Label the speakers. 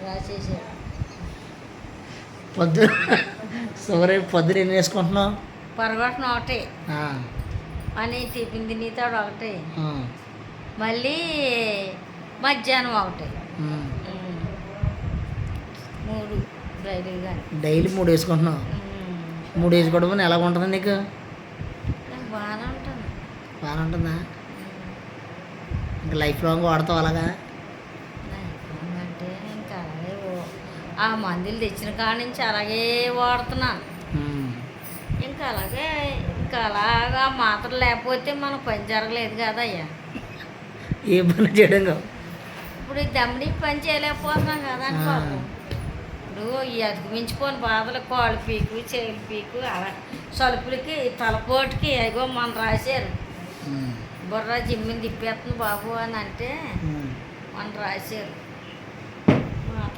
Speaker 1: రాసేసాడు.
Speaker 2: పొద్దున ఎన్ని వేసుకుంటున్నావు?
Speaker 1: పొరగొట్టిన ఒకటి అని టిఫిన్ తినేతాడు ఒకటి, మళ్ళీ మధ్యాహ్నం ఒకటి, 3 డైలీగా.
Speaker 2: డైలీ 3 వేసుకుంటున్నావు? 3 వేసుకోవడం ఎలా ఉంటుంది నీకు?
Speaker 1: బాగానే ఉంటుంది.
Speaker 2: బాగానే ఉంటుందా? ఇంకా లైఫ్ లాంగ్ వాడతావు అలాగా?
Speaker 1: అంటే ఇంకా అలాగే ఆ మందులు తెచ్చిన కాడి నుంచి అలాగే వాడుతున్నా. ఇంకా అలాగా మాత్రలు లేకపోతే మనకు పని జరగలేదు కదయ్యా.
Speaker 2: ఏ పని చేయడం కాదు.
Speaker 1: ఇప్పుడు దమ్ముడికి పని చేయలేకపోతున్నాం కదా అని పాపం. ఇప్పుడు ఈ అదుకు మించిపోని బాధలు, కాళ్ళు పీకు, చేతులు పీకు, అలా సలుపులకి, తలపోటుకి అగో మనం రాశారు. బుర్ర జిమ్మిని తిప్పేస్తుంది బాబు అని అంటే మనం రాశారు.